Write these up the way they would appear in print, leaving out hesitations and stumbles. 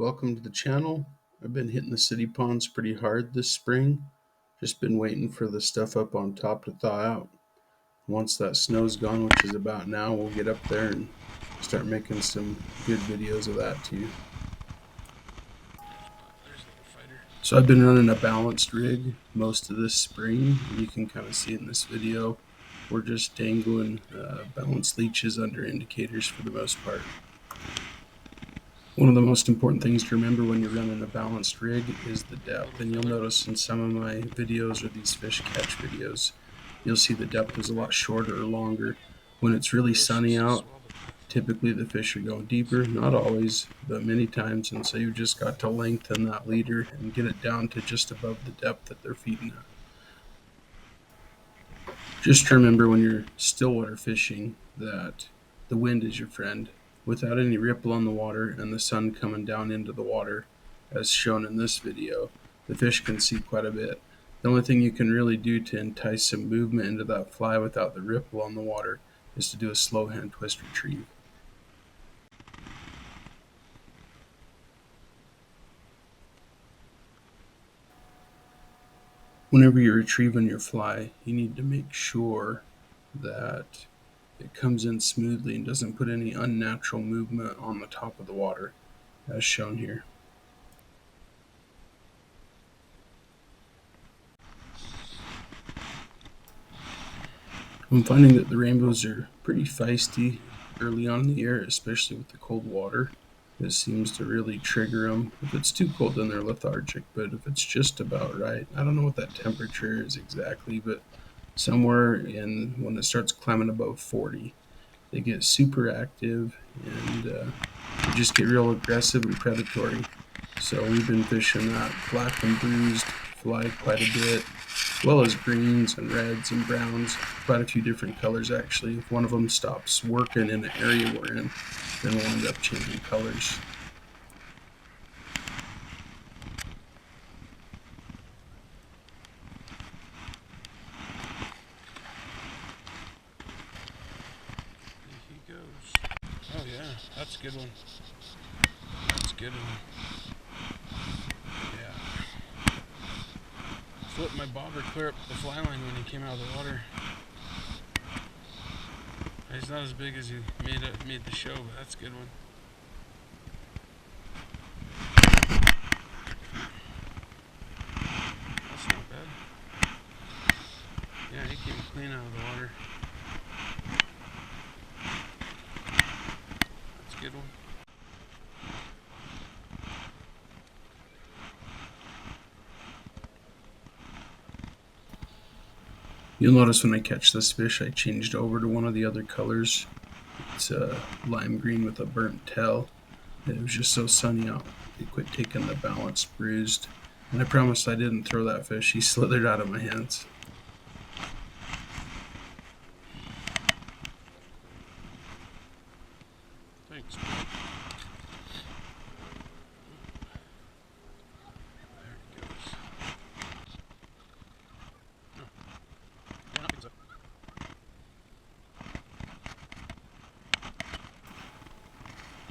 welcome to the channel. I've been hitting the city ponds pretty hard this spring. Just been waiting for the stuff up on top to thaw out. Once that snow's gone, which is about now, we'll get up there and start making some good videos of that too. So I've been running a balanced rig most of this spring. You can kind of see in this video, we're just dangling balanced leeches under indicators for the most part. One of the most important things to remember when you're running a balanced rig is the depth. And you'll notice in some of my videos or these fish catch videos, you'll see the depth is a lot shorter or longer. When it's really sunny out, typically the fish are going deeper, not always, but many times. And so you've just got to lengthen that leader and get it down to just above the depth that they're feeding at. Just remember when you're stillwater fishing that the wind is your friend. Without any ripple on the water and the sun coming down into the water, as shown in this video, the fish can see quite a bit. The only thing you can really do to entice some movement into that fly without the ripple on the water is to do a slow hand twist retrieve. Whenever you're retrieving your fly, you need to make sure that it comes in smoothly and doesn't put any unnatural movement on the top of the water, as shown here. I'm finding that the rainbows are pretty feisty early on in the year, especially with the cold water. It seems to really trigger them. If it's too cold, then they're lethargic, but if it's just about right, I don't know what that temperature is exactly, but somewhere in when it starts climbing above 40, they get super active and they just get real aggressive and predatory. So we've been fishing that black and bruised fly quite a bit, as well as greens and reds and browns, quite a few different colors actually. If one of them stops working in the area we're in, then we'll end up changing colors. Oh yeah, that's a good one. That's a good one. Yeah. Flipped my bobber clear up the fly line when he came out of the water. He's not as big as he made the show, but that's a good one. That's not bad. Yeah, he came clean out of the water. That's a good one. You'll notice when I catch this fish, I changed over to one of the other colors. It's a lime green with a burnt tail. It was just so sunny out, it quit taking the balance bruised. And I promised I didn't throw that fish. He slithered out of my hands. Thanks.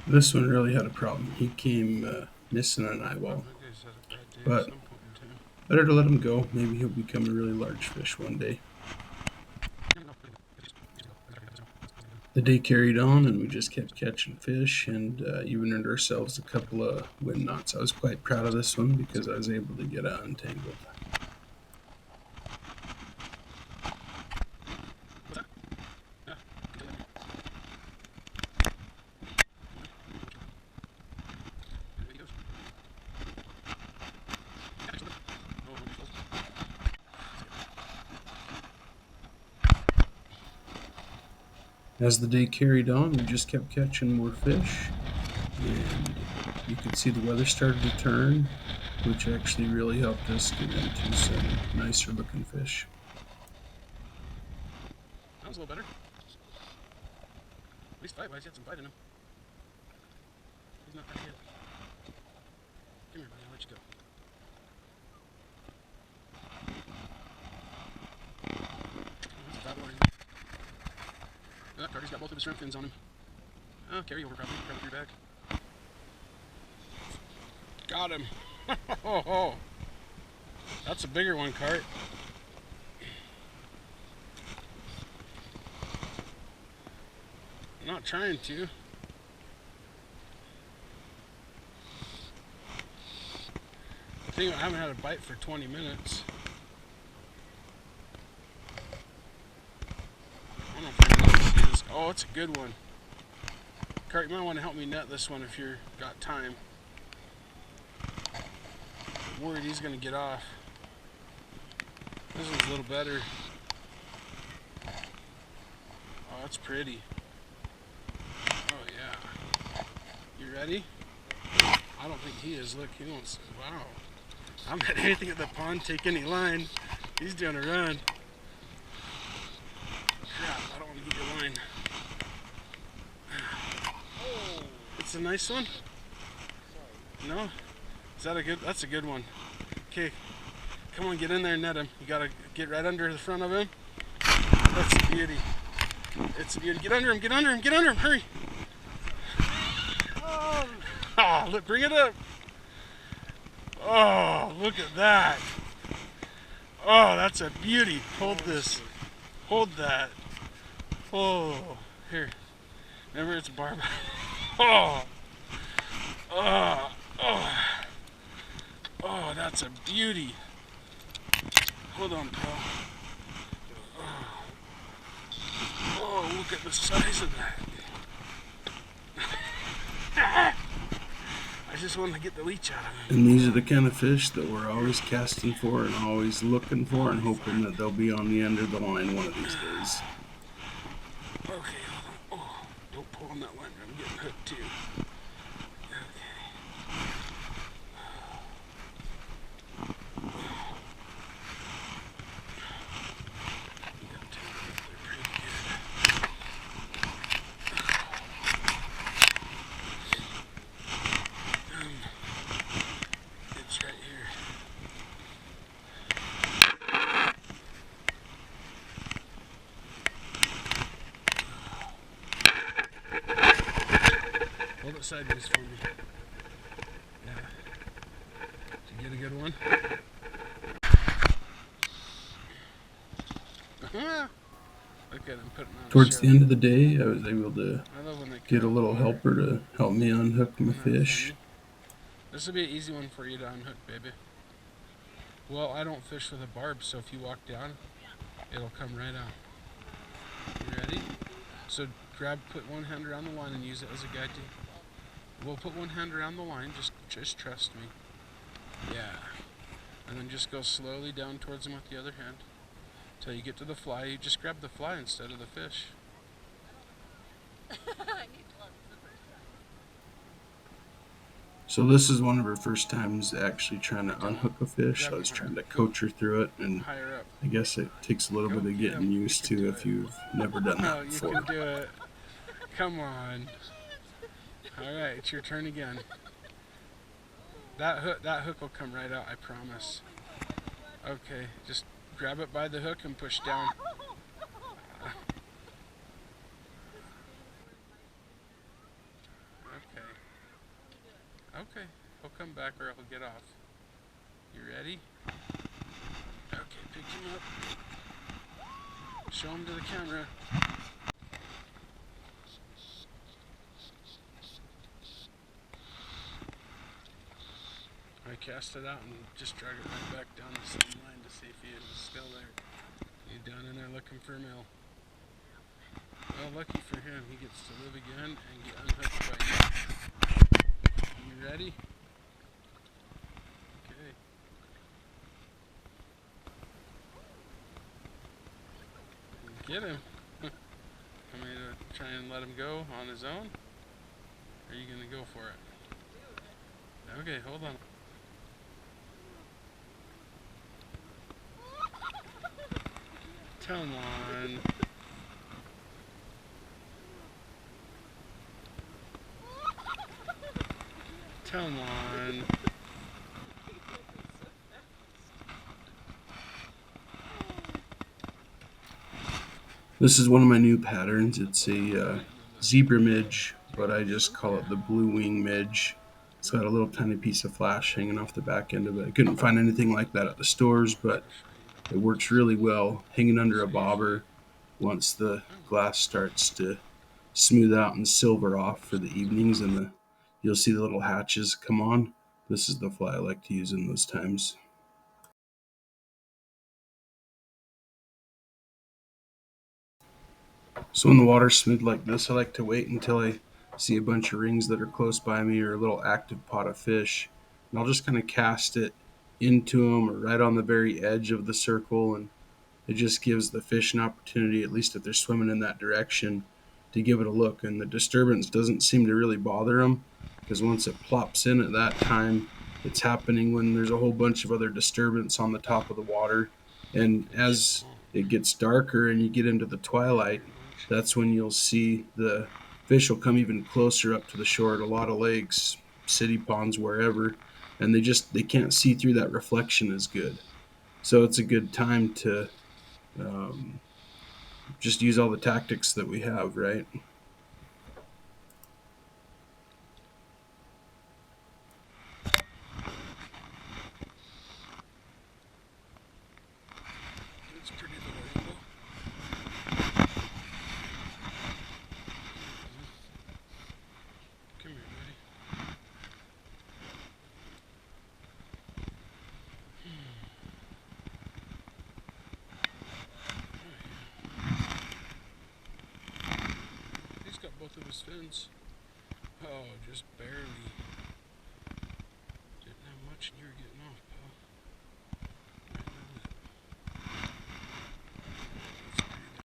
This one really had a problem. He came missing an eyeball, but better to let him go. Maybe he'll become a really large fish one day. The day carried on and we just kept catching fish and even earned ourselves a couple of wind knots. I was quite proud of this one because I was able to get it untangled. As the day carried on, we just kept catching more fish, and you could see the weather started to turn, which actually really helped us get into some nicer looking fish. That was a little better. At least fight-wise, he had some fight in him. He's not that good. Come here, buddy, I'll let you go. That's a fat water. Carter's got both of his shrimp fins on him. Oh, carry over probably. Probably your back. Got him. Oh, that's a bigger one, Cart. I'm not trying to. I think I haven't had a bite for 20 minutes. I don't know if I know this is. Oh, it's a good one. Cart, you might want to help me net this one if you've got time. I'm worried he's going to get off. This one's a little better. Oh, that's pretty. Oh, yeah. You ready? I don't think he is. Look, he wants. Wow. I'm not anything at the pond take any line. He's doing a run. Crap, I don't want to get your line. It's a nice one? No? Is that a good? That's a good one. Okay. Come on, get in there and net him. You gotta get right under the front of him. That's a beauty. It's a beauty. Get under him, get under him, get under him. Hurry. Oh, look, bring it up. Oh, look at that. Oh, that's a beauty. Hold this. Hold that. Oh, here. Remember, it's barb. Oh. Oh. Oh. Oh, that's a beauty. Hold on, pal. Oh. Oh, look at the size of that. I just wanted to get the leech out of him. And these are the kind of fish that we're always casting for and always looking for and hoping that they'll be on the end of the line one of these days. Okay, hold on. Oh, don't pull on that line. I'm getting hooked too. It's right here. Hold it sideways for me. Yeah. Did you get a good one? Look at him putting on Towards a the end of the day, I was able to I love when they get a cut little water. helper to help me unhook my Isn't that fish. funny? This will be an easy one for you to unhook, baby. Well, I don't fish with a barb, so if you walk down, it'll come right out. You ready? So put one hand around the line and use it as a guide to. We'll put one hand around the line, just trust me. Yeah. And then just go slowly down towards him with the other hand. Till you get to the fly. You just grab the fly instead of the fish. So this is one of her first times actually trying to unhook a fish. Grab I him was higher. trying to Go coach her through it, and higher up. I guess it takes a little Go bit of get getting him. used You can to do if it. you've never done Oh, that you before. can do it. Come on. All right, it's your turn again. That hook will come right out, I promise. Okay, just grab it by the hook and push down. Okay. Okay, he'll come back or he'll get off. You ready? Okay, pick him up. Show him to the camera. I cast it out and just drag it right back down the same line to see if he is still there. He's down in there looking for a meal. Well, lucky for him, he gets to live again and get unhooked by you. You ready? Okay. Get him. I'm going to try and let him go on his own. Or are you going to go for it? Okay, hold on. Come on. Come on. This is one of my new patterns. It's a zebra midge, but I just call it the blue wing midge. It's got a little tiny piece of flash hanging off the back end of it. I couldn't find anything like that at the stores, but Gotta show you it the works really picture. well hanging under a So usually, bobber once the oh, glass starts to smooth out and silver off for the evenings and you'll see the little hatches come on. This is the fly I like to use in those times. So when the water's smooth like this, I like to wait until I see a bunch of rings that are close by me or a little active pot of fish. And I'll just kind of cast it into them or right on the very edge of the circle. And it just gives the fish an opportunity, at least if they're swimming in that direction, to give it a look. And the disturbance doesn't seem to really bother them because once it plops in at that time, it's happening when there's a whole bunch of other disturbance on the top of the water. And there's your as pond. it gets darker and you get into the Got twilight, your lunch. that's when you'll see the fish will come even closer up to the shore at a lot of lakes, city ponds, wherever, and they can't see through that reflection as good. So it's a good time to um, just use all the tactics that we have, right? It's pretty little rainbow. Come here, buddy. He's got both of his fins. Oh, just barely.